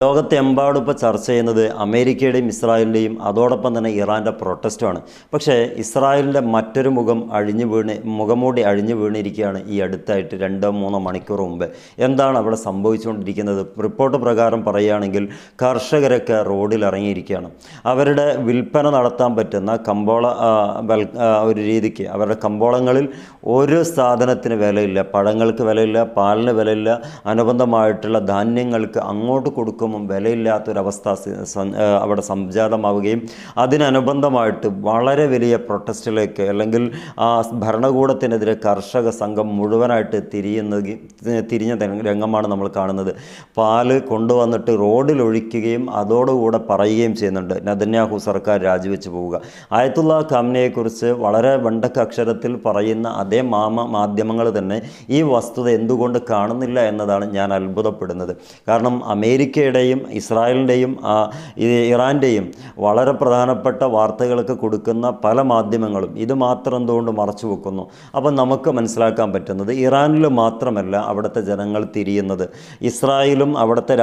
ലോകത്തെമ്പാടും ഇപ്പോൾ ചർച്ച ചെയ്യുന്നത് അമേരിക്കയുടെയും ഇസ്രായേലിൻ്റെയും അതോടൊപ്പം തന്നെ ഇറാൻ്റെ പ്രൊട്ടസ്റ്റുമാണ്. പക്ഷേ ഇസ്രായേലിൻ്റെ മറ്റൊരു മുഖംമൂടി അഴിഞ്ഞു വീണിരിക്കുകയാണ് ഈ അടുത്തായിട്ട് 2-3 മണിക്കൂർ മുമ്പ്. എന്താണ് അവിടെ സംഭവിച്ചുകൊണ്ടിരിക്കുന്നത്? റിപ്പോർട്ട് പ്രകാരം പറയുകയാണെങ്കിൽ കർഷകരൊക്കെ റോഡിൽ ഇറങ്ങിയിരിക്കുകയാണ്. അവരുടെ വിൽപ്പന നടത്താൻ പറ്റുന്ന ഒരു രീതിക്ക് അവരുടെ കമ്പോളങ്ങളിൽ ഒരു സാധനത്തിന് വിലയില്ല. പഴങ്ങൾക്ക് വിലയില്ല, പാലിന് വിലയില്ല, അനുബന്ധമായിട്ടുള്ള ധാന്യങ്ങൾക്ക് അങ്ങോട്ട് കൊടുക്കും വിലയില്ലാത്തൊരവസ്ഥ അവിടെ സംജാതമാവുകയും അതിനനുബന്ധമായിട്ട് വളരെ വലിയ പ്രൊട്ടസ്റ്റിലേക്ക് അല്ലെങ്കിൽ ആ ഭരണകൂടത്തിനെതിരെ കർഷക സംഘം മുഴുവനായിട്ട് തിരിഞ്ഞ രംഗമാണ് നമ്മൾ കാണുന്നത്. പാല് കൊണ്ടുവന്നിട്ട് റോഡിൽ ഒഴിക്കുകയും അതോടുകൂടെ പറയുകയും ചെയ്യുന്നുണ്ട്, നെതന്യാഹു സർക്കാർ രാജിവെച്ച് പോവുക. ആയത്തുള്ള ഖാംനെയെക്കുറിച്ച് വളരെ വെണ്ടക്ക അക്ഷരത്തിൽ പറയുന്ന അതേ മാധ്യമങ്ങൾ തന്നെ ഈ വസ്തുത എന്തുകൊണ്ട് കാണുന്നില്ല എന്നതാണ് ഞാൻ അത്ഭുതപ്പെടുന്നത്. കാരണം അമേരിക്കയുടെയും ഇസ്രായേലിൻ്റെയും ഇറാൻ്റെയും വളരെ പ്രധാനപ്പെട്ട വാർത്തകളൊക്കെ കൊടുക്കുന്ന പല മാധ്യമങ്ങളും ഇത് മാത്രം എന്തുകൊണ്ട് മറച്ചു വെക്കുന്നു? അപ്പം നമുക്ക് മനസ്സിലാക്കാൻ പറ്റുന്നത് ഇറാനിൽ മാത്രമല്ല അവിടുത്തെ ജനങ്ങൾ തിരിയുന്നത്, ഇസ്രായേലും അവിടുത്തെ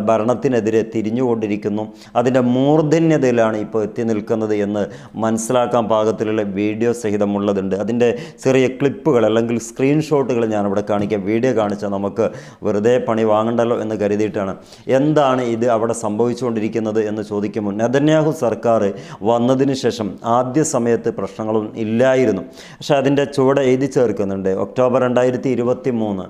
ഭരണത്തിനെതിരെ തിരിഞ്ഞുകൊണ്ടിരിക്കുന്നു. അതിൻ്റെ മൂർധന്യതയിലാണ് ഇപ്പോൾ എത്തി നിൽക്കുന്നത് എന്ന് മനസ്സിലാക്കാൻ പാകത്തിലുള്ള വീഡിയോ സഹിതമുള്ളതുണ്ട്. അതിൻ്റെ ചെറിയ ക്ലിപ്പുകൾ അല്ലെങ്കിൽ സ്ക്രീൻഷോട്ടുകൾ ഞാനിവിടെ കാണിക്കാം. വീഡിയോ കാണിച്ചാൽ നമുക്ക് വെറുതെ പണി വാങ്ങണ്ടല്ലോ എന്ന് കരുതിയിട്ടാണ്. എന്താണ് ഇത് അവിടെ സംഭവിച്ചുകൊണ്ടിരിക്കുന്നത് എന്ന് ചോദിക്കുമ്പോൾ, നെതന്യാഹു സർക്കാർ വന്നതിന് ശേഷം ആദ്യ സമയത്ത് പ്രശ്നങ്ങളൊന്നും ഇല്ലായിരുന്നു. പക്ഷെ അതിൻ്റെ ചുവടെ എഴുതി ചേർക്കുന്നുണ്ട് ഒക്ടോബർ 2023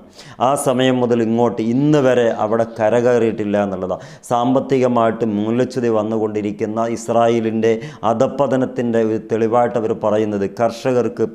ആ സമയം മുതൽ ഇങ്ങോട്ട് ഇന്ന് വരെ അവിടെ കരകയറിയിട്ടില്ല എന്നുള്ളതാണ്. സാമ്പത്തികമായിട്ട് മൂല്യച്യുതി വന്നുകൊണ്ടിരിക്കുന്ന ഇസ്രായേലിൻ്റെ അധപ്പതനത്തിൻ്റെ തെളിവായിട്ട് അവർ പറയുന്നത് കർഷകർക്ക്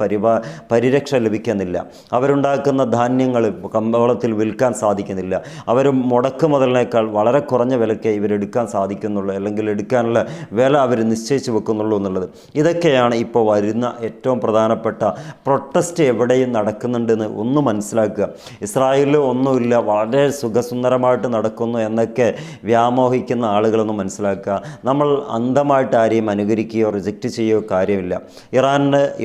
പരിരക്ഷ ലഭിക്കുന്നില്ല. അവരുണ്ടാക്കുന്ന ധാന്യങ്ങൾ കമ്പോളത്തിൽ വിൽക്കാൻ സാധിക്കുന്നില്ല. അവർ മുടക്ക് മുതലിനേക്കാൾ വളരെ കുറഞ്ഞ വിലയ്ക്ക് ഇവരെടുക്കാൻ സാധിക്കുന്നുള്ളൂ, അല്ലെങ്കിൽ എടുക്കാനുള്ള വില അവർ നിശ്ചയിച്ച് വെക്കുന്നുള്ളൂ എന്നുള്ളത്. ഇതൊക്കെയാണ് ഇപ്പോൾ വരുന്ന ഏറ്റവും പ്രധാനപ്പെട്ട പ്രൊട്ടസ്റ്റ്. എവിടെയും നടക്കുന്നുണ്ടെന്ന് ഒന്ന് മനസ്സിലാക്കുക. ഇസ്രായേലിൽ ഒന്നുമില്ല, വളരെ സുഖസുന്ദരമായിട്ട് നടക്കുന്നു എന്നൊക്കെ വ്യാമോഹിക്കുന്ന ആളുകളൊന്നും മനസ്സിലാക്കുക. നമ്മൾ അന്ധമായിട്ട് ആരെയും അനുകരിക്കുകയോ റിജക്റ്റ് ചെയ്യുകയോ കാര്യമില്ല.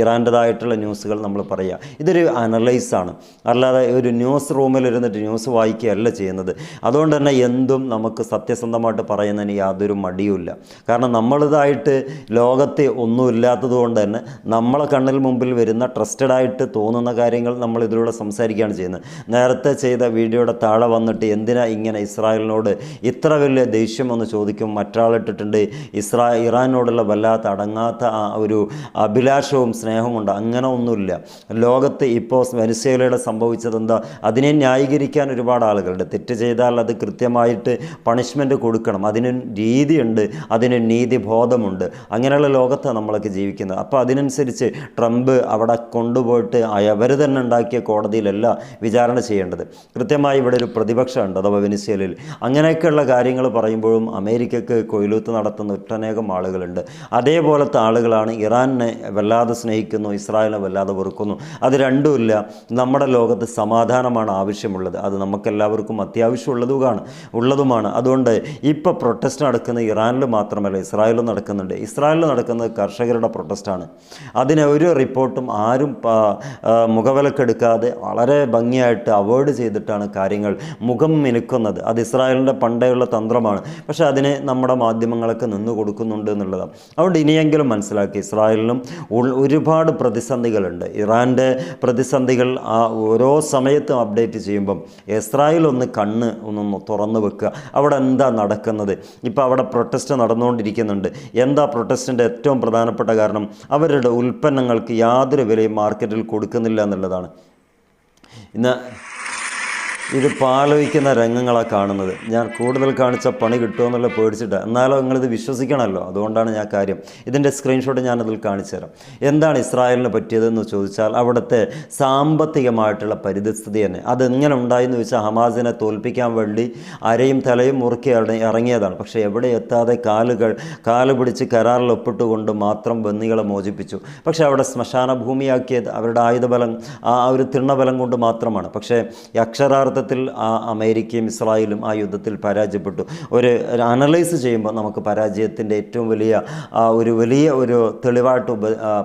ഇറാൻ്റെതായിട്ടുള്ള ന്യൂസുകൾ നമ്മൾ പറയുക, ഇതൊരു അനലൈസാണ്, അല്ലാതെ ഒരു ന്യൂസ് റൂമിലിരുന്നിട്ട് ന്യൂസ് വായിക്കുകയല്ല ചെയ്യുന്നത്. അതുകൊണ്ട് തന്നെ എന്തും നമുക്ക് സത്യസന്ധമായിട്ട് പറയുന്നതിന് യാതൊരു മടിയുമില്ല. കാരണം നമ്മളിതായിട്ട് ലോകത്തെ ഒന്നുമില്ലാത്തത് കൊണ്ട് തന്നെ നമ്മളെ കണ്ണിൽ മുമ്പിൽ വരുന്ന ട്രസ്റ്റഡായിട്ട് തോന്നുന്ന കാര്യങ്ങൾ നമ്മൾ ഇതിലൂടെ സംസാരിക്കുകയാണ് ചെയ്യുന്നത്. നേരത്തെ ചെയ്ത വീഡിയോയുടെ താഴെ വന്നിട്ട് എന്തിനാ ഇങ്ങനെ ഇസ്രായേലിനോട് ഇത്ര വലിയ ദേഷ്യം എന്ന് ചോദിക്കും മറ്റൊരാളിട്ടിട്ടുണ്ട്. ഇറാനോടുള്ള വല്ലാത്ത അടങ്ങാത്ത ഒരു അഭിലാഷവും സ്നേഹവും ഉണ്ട്. അങ്ങനെ ഒന്നുമില്ല ലോകത്ത്. ഇപ്പോൾ വെനസ്വേലയുടെ സംഭവിച്ചതെന്താ? അതിനെ ന്യായീകരിക്കാൻ ഒരുപാട് ആളുകളുണ്ട്. തെറ്റ് ചെയ്താൽ അത് കൃത്യമായിട്ട് പണിഷ്മെൻ്റ് കൊടുക്കണം, അതിന് രീതിയുണ്ട്, അതിന് നീതിബോധമുണ്ട്. അങ്ങനെയുള്ള ലോകത്താണ് നമ്മളൊക്കെ ജീവിക്കുന്നത്. അപ്പോൾ അതിനനുസരിച്ച് ട്രംപ് അവിടെ കൊണ്ടുപോയിട്ട് അവർ തന്നെ ഉണ്ടാക്കിയ കോടതിയിലല്ല വിചാരണ ചെയ്യേണ്ടത്. കൃത്യമായി ഇവിടെ ഒരു പ്രതിപക്ഷമുണ്ട്, അഥവാ വെനസ്വേലയിൽ. അങ്ങനെയൊക്കെയുള്ള കാര്യങ്ങൾ പറയുമ്പോഴും അമേരിക്കക്ക് കൊയിലൂത്ത് നടത്തുന്ന ഒട്ടനേകം ആളുകളുണ്ട്. അതേപോലത്തെ ആളുകളാണ് ഇറാനെ വല്ലാതെ സ്നേഹിക്കുന്നു, ഇസ്രായേലിനെ വല്ലാതെ വെറുക്കുന്നു. അത് രണ്ടുമില്ല. നമ്മുടെ ലോകത്ത് സമാധാനമാണ് ആവശ്യമുള്ളത്. അത് നമുക്കെല്ലാവർക്കും ഉള്ളതുമാണ്. അതുകൊണ്ട് ഇപ്പോൾ പ്രൊട്ടസ്റ്റ് നടക്കുന്നത് ഇറാനിൽ മാത്രമല്ല ഇസ്രായേലിൽ നടക്കുന്നുണ്ട്. ഇസ്രായേലിൽ നടക്കുന്നത് കർഷകരുടെ പ്രൊട്ടസ്റ്റാണ്. അതിനെ ഒരു റിപ്പോർട്ടും ആരും മുഖവിലക്കെടുക്കാതെ വളരെ ഭംഗിയായിട്ട് അവോയ്ഡ് ചെയ്തിട്ടാണ് കാര്യങ്ങൾ മുഖം മിനുക്കുന്നത്. അത് ഇസ്രായേലിൻ്റെ പണ്ടേയുള്ള തന്ത്രമാണ്. പക്ഷേ അതിനെ നമ്മുടെ മാധ്യമങ്ങളൊക്കെ നിന്ന് കൊടുക്കുന്നുണ്ട് എന്നുള്ളതാണ്. അതുകൊണ്ട് ഇനിയെങ്കിലും മനസ്സിലാക്കി, ഇസ്രായേലിനും ഒരുപാട് പ്രതിസന്ധികളുണ്ട്. ഇറാൻ്റെ പ്രതിസന്ധികൾ ഓരോ സമയത്തും അപ്ഡേറ്റ് ചെയ്യുമ്പം ഇസ്രായേൽ കണ്ണ് തുറന്നു വെക്കുക. അവിടെ എന്താ നടക്കുന്നത്? ഇപ്പോൾ അവിടെ പ്രൊട്ടസ്റ്റ് നടന്നുകൊണ്ടിരിക്കുന്നുണ്ട്. എന്താ പ്രൊട്ടസ്റ്റിൻ്റെ ഏറ്റവും പ്രധാനപ്പെട്ട കാരണം? അവരുടെ ഉൽപ്പന്നങ്ങൾക്ക് യാതൊരു വിലയും മാർക്കറ്റിൽ കൊടുക്കുന്നില്ല എന്നുള്ളതാണ്. ഇന്ന് ഇത് പാലോചിക്കുന്ന രംഗങ്ങളാണ് കാണുന്നത്. ഞാൻ കൂടുതൽ കാണിച്ച പണി കിട്ടുമെന്നുള്ള പേടിച്ചിട്ട്, എന്നാലും നിങ്ങളിത് വിശ്വസിക്കണമല്ലോ, അതുകൊണ്ടാണ് ഞാൻ കാര്യം. ഇതിൻ്റെ സ്ക്രീൻഷോട്ട് ഞാനതിൽ കാണിച്ചു തരാം. എന്താണ് ഇസ്രായേലിന് പറ്റിയതെന്ന് ചോദിച്ചാൽ അവിടുത്തെ സാമ്പത്തികമായിട്ടുള്ള പരിതസ്ഥിതി തന്നെ. അതെങ്ങനെ ഉണ്ടായെന്ന് വെച്ചാൽ ഹമാസിനെ തോൽപ്പിക്കാൻ വേണ്ടി അരയും തലയും മുറുക്കി ഇറങ്ങിയതാണ്. പക്ഷേ എവിടെ എത്താതെ കാല് പിടിച്ച് കരാറിൽ ഒപ്പിട്ടുകൊണ്ട് മാത്രം ബന്ദികളെ മോചിപ്പിച്ചു. പക്ഷേ അവിടെ ശ്മശാന ഭൂമിയാക്കിയത് അവരുടെ ആയുധബലം, ആ ഒരു തിണ്ണബലം കൊണ്ട് മാത്രമാണ്. പക്ഷേ അക്ഷരാർത്ഥ യഥാർത്ഥത്തിൽ അമേരിക്കയും ഇസ്രായേലും ആ യുദ്ധത്തിൽ പരാജയപ്പെട്ടു. ഒരു അനലൈസ് ചെയ്യുമ്പോൾ നമുക്ക് പരാജയത്തിൻ്റെ ഏറ്റവും വലിയ ഒരു തെളിവായിട്ട്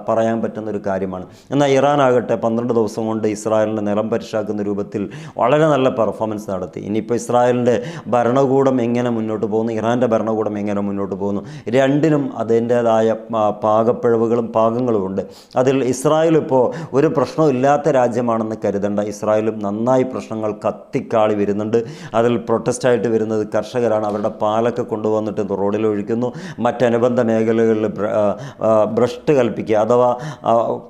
പറയാൻ പറ്റുന്ന ഒരു കാര്യമാണ്. എന്നാൽ ഇറാൻ ആകട്ടെ 12 ദിവസം കൊണ്ട് ഇസ്രായേലിൻ്റെ നിലം പരിശാക്കുന്ന രൂപത്തിൽ വളരെ നല്ല പെർഫോമൻസ് നടത്തി. ഇനിയിപ്പോൾ ഇസ്രായേലിൻ്റെ ഭരണകൂടം എങ്ങനെ മുന്നോട്ട് പോകുന്നു, ഇറാൻ്റെ ഭരണകൂടം എങ്ങനെ മുന്നോട്ട് പോകുന്നു, രണ്ടിനും അതിൻ്റേതായ പാകപ്പിഴവുകളും പാകങ്ങളും ഉണ്ട്. അതിൽ ഇസ്രായേൽ ഇപ്പോൾ ഒരു പ്രശ്നവും ഇല്ലാത്ത രാജ്യമാണെന്ന് കരുതേണ്ട. ഇസ്രായേലും നന്നായി പ്രശ്നങ്ങൾ കത്തിക്കാളി വരുന്നുണ്ട്. അതിൽ പ്രൊട്ടസ്റ്റായിട്ട് വരുന്നത് കർഷകരാണ്. അവരുടെ പാലൊക്കെ കൊണ്ടുവന്നിട്ട് റോഡിൽ ഒഴിക്കുന്നു. മറ്റനുബന്ധ മേഖലകളിൽ ഭ്രഷ്ട് കൽപ്പിക്കുക അഥവാ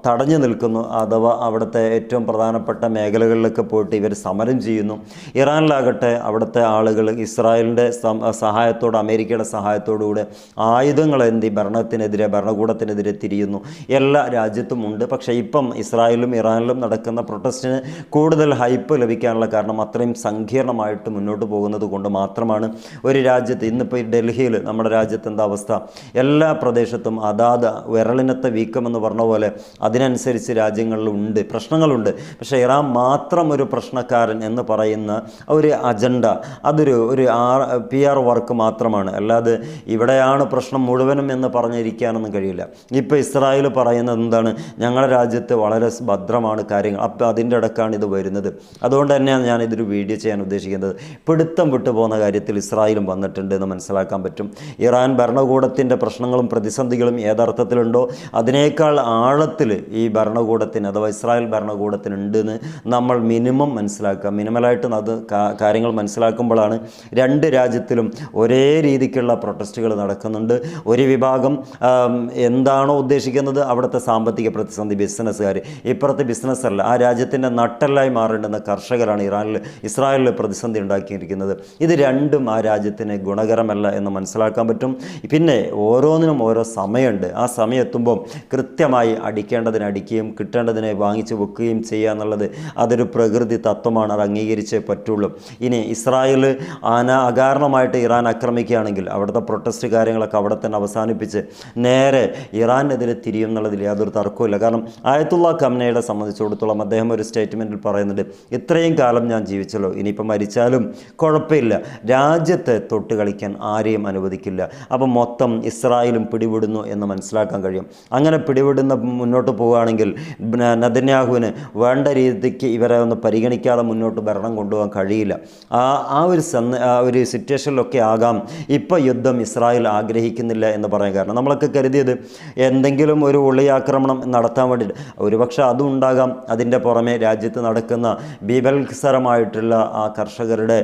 തടഞ്ഞു നിൽക്കുന്നു. അഥവാ അവിടുത്തെ ഏറ്റവും പ്രധാനപ്പെട്ട മേഖലകളിലൊക്കെ പോയിട്ട് ഇവർ സമരം ചെയ്യുന്നു. ഇറാനിലാകട്ടെ അവിടുത്തെ ആളുകൾ ഇസ്രായേലിൻ്റെ സഹായത്തോടെ, അമേരിക്കയുടെ സഹായത്തോടുകൂടെ ആയുധങ്ങളേന്തി ഭരണകൂടത്തിനെതിരെ തിരിയുന്നു. എല്ലാ രാജ്യത്തും ഉണ്ട്. പക്ഷേ ഇപ്പം ഇസ്രായേലും ഇറാനിലും നടക്കുന്ന പ്രൊട്ടസ്റ്റിന് കൂടുതൽ ഹൈപ്പ് ലഭിക്കാനുള്ള കാരണം അത്രയും സങ്കീർണമായിട്ട് മുന്നോട്ട് പോകുന്നത് കൊണ്ട് മാത്രമാണ്. ഒരു രാജ്യത്ത് ഇന്നിപ്പോൾ ഡൽഹിയിൽ നമ്മുടെ രാജ്യത്ത് എന്താ അവസ്ഥ, എല്ലാ പ്രദേശത്തും അതാത് വിരളിനത്തെ വീക്കമെന്ന് പറഞ്ഞ പോലെ അതിനനുസരിച്ച് രാജ്യങ്ങളിലുണ്ട്, പ്രശ്നങ്ങളുണ്ട്. പക്ഷേ ഇറാൻ മാത്രം ഒരു പ്രശ്നക്കാരൻ എന്ന് പറയുന്ന ഒരു അജണ്ട, അതൊരു PR വർക്ക് മാത്രമാണ്. അല്ലാതെ ഇവിടെയാണ് പ്രശ്നം മുഴുവനും എന്ന് പറഞ്ഞിരിക്കാനൊന്നും കഴിയില്ല. ഇപ്പോൾ ഇസ്രായേൽ പറയുന്നത് എന്താണ്, ഞങ്ങളുടെ രാജ്യത്ത് വളരെ ഭദ്രമാണ് കാര്യങ്ങൾ. അപ്പോൾ അതിൻ്റെ ഇടക്കാണ് ഇത് വരുന്നത്. അതുകൊണ്ട് തന്നെയാണ് ഞാൻ ഇതൊരു വീഡിയോ ചെയ്യാൻ ഉദ്ദേശിക്കുന്നത്. പിടുത്തം വിട്ടുപോകുന്ന കാര്യത്തിൽ ഇസ്രായേലും വന്നിട്ടുണ്ട് എന്ന് മനസ്സിലാക്കാൻ പറ്റും. ഇറാൻ ഭരണകൂടത്തിൻ്റെ പ്രശ്നങ്ങളും പ്രതിസന്ധികളും ഏതർത്ഥത്തിലുണ്ടോ അതിനേക്കാൾ ആഴത്തിൽ ഈ ഭരണകൂടത്തിന് അഥവാ ഇസ്രായേൽ ഭരണകൂടത്തിനുണ്ടെന്ന് നമ്മൾ മിനിമം മനസ്സിലാക്കുക. മിനിമലായിട്ട് അത് കാര്യങ്ങൾ മനസ്സിലാക്കുമ്പോഴാണ് രണ്ട് രാജ്യത്തിലും ഒരേ രീതിക്കുള്ള പ്രൊട്ടസ്റ്റുകൾ നടക്കുന്നുണ്ട്. ഒരു വിഭാഗം എന്താണോ ഉദ്ദേശിക്കുന്നത് അവിടുത്തെ സാമ്പത്തിക പ്രതിസന്ധി, ബിസിനസ്സുകാർ, ഇപ്പുറത്തെ ബിസിനസ്സല്ല, ആ രാജ്യത്തിൻ്റെ നട്ടെല്ലായി മാറേണ്ടുന്ന കർഷകരാണ് ഇസ്രായേലിൽ പ്രതിസന്ധി ഉണ്ടാക്കിയിരിക്കുന്നത്. ഇത് രണ്ടും ആ രാജ്യത്തിന് ഗുണകരമല്ല എന്ന് മനസ്സിലാക്കാൻ പറ്റും. പിന്നെ ഓരോന്നിനും ഓരോ സമയമുണ്ട്. ആ സമയം എത്തുമ്പോൾ കൃത്യമായി അടിക്കേണ്ടതിന് അടിക്കുകയും കിട്ടേണ്ടതിനെ വാങ്ങിച്ച് വെക്കുകയും ചെയ്യുക എന്നുള്ളത് അതൊരു പ്രകൃതി തത്വമാണ്. അത് അംഗീകരിച്ചേ പറ്റുള്ളൂ. ഇനി ഇസ്രായേൽ അകാരണമായിട്ട് ഇറാൻ ആക്രമിക്കുകയാണെങ്കിൽ അവിടുത്തെ പ്രൊട്ടസ്റ്റ് കാര്യങ്ങളൊക്കെ അവിടെ തന്നെ അവസാനിപ്പിച്ച് നേരെ ഇറാനെതിരെ തിരിയും എന്നുള്ളതിൽ യാതൊരു തർക്കവുമില്ല. കാരണം ആയത്തുള്ള ഖമനയെ സംബന്ധിച്ചിടത്തോളം അദ്ദേഹം ഒരു സ്റ്റേറ്റ്മെൻറ്റിൽ പറയുന്നുണ്ട്, ഇത്രയും കാലം ഞാൻ ജീവിച്ചല്ലോ, ഇനിയിപ്പോൾ മരിച്ചാലും കുഴപ്പമില്ല, രാജ്യത്തെ തൊട്ട് കളിക്കാൻ ആരെയും അനുവദിക്കില്ല. അപ്പം മൊത്തം ഇസ്രായേലും പിടിവിടുന്നു എന്ന് മനസ്സിലാക്കാൻ കഴിയും. അങ്ങനെ പിടിവിടുന്ന മുന്നോട്ട് പോവുകയാണെങ്കിൽ നെതന്യാഹുവിന് വേണ്ട രീതിക്ക് ഇവരെ ഒന്ന് പരിഗണിക്കാതെ മുന്നോട്ട് ഭരണം കൊണ്ടുപോകാൻ കഴിയില്ല. ആ ഒരു സിറ്റുവേഷനിലൊക്കെ ആകാം ഇപ്പോൾ യുദ്ധം ഇസ്രായേൽ ആഗ്രഹിക്കുന്നില്ല എന്ന് പറയാൻ കാരണം. നമ്മളൊക്കെ കരുതിയത് എന്തെങ്കിലും ഒരു ഒളിയാക്രമണം നടത്താൻ വേണ്ടിയിട്ട്, ഒരുപക്ഷെ അതും ഉണ്ടാകാം. അതിൻ്റെ പുറമെ രാജ്യത്ത് നടക്കുന്ന ബീഭത്സരമായിട്ടുള്ള ആ കർഷകരുടെ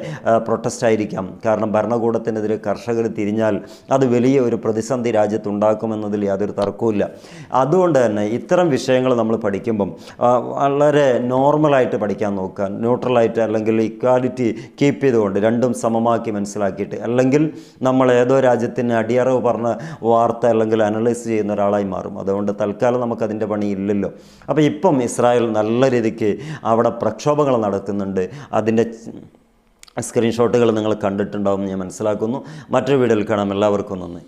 പ്രൊട്ടസ്റ്റ് ആയിരിക്കാം. കാരണം ഭരണകൂടത്തിനെതിരെ കർഷകർ തിരിഞ്ഞാൽ അത് വലിയ ഒരു പ്രതിസന്ധി രാജ്യത്തുണ്ടാക്കുമെന്നതിൽ യാതൊരു തർക്കവുമില്ല. അതുകൊണ്ട് തന്നെ ഇത്തരം വിഷയങ്ങൾ നമ്മൾ പഠിക്കുമ്പം വളരെ നോർമലായിട്ട് പഠിക്കാൻ നോക്കുക, ന്യൂട്രലായിട്ട്, അല്ലെങ്കിൽ ഇക്വാലിറ്റി കീപ്പ് ചെയ്തുകൊണ്ട് രണ്ടും സമമാക്കി മനസ്സിലാക്കിയിട്ട്. അല്ലെങ്കിൽ നമ്മൾ ഏതോ രാജ്യത്തിന് അടിയറവ് പറഞ്ഞ വാർത്ത അല്ലെങ്കിൽ അനലൈസ് ചെയ്യുന്ന ഒരാളായി മാറും. അതുകൊണ്ട് തൽക്കാലം നമുക്കതിൻ്റെ പണിയില്ലല്ലോ. അപ്പോൾ ഇപ്പം ഇസ്രായേൽ നല്ല രീതിക്ക് അവിടെ പ്രക്ഷോഭങ്ങൾ നടക്കുന്നുണ്ട്. അതിൻ്റെ സ്ക്രീൻഷോട്ടുകൾ നിങ്ങൾ കണ്ടിട്ടുണ്ടാവും ഞാൻ മനസ്സിലാക്കുന്നു. മറ്റൊരു വീഡിയോയിൽ കാണാം. എല്ലാവർക്കും നന്ദി.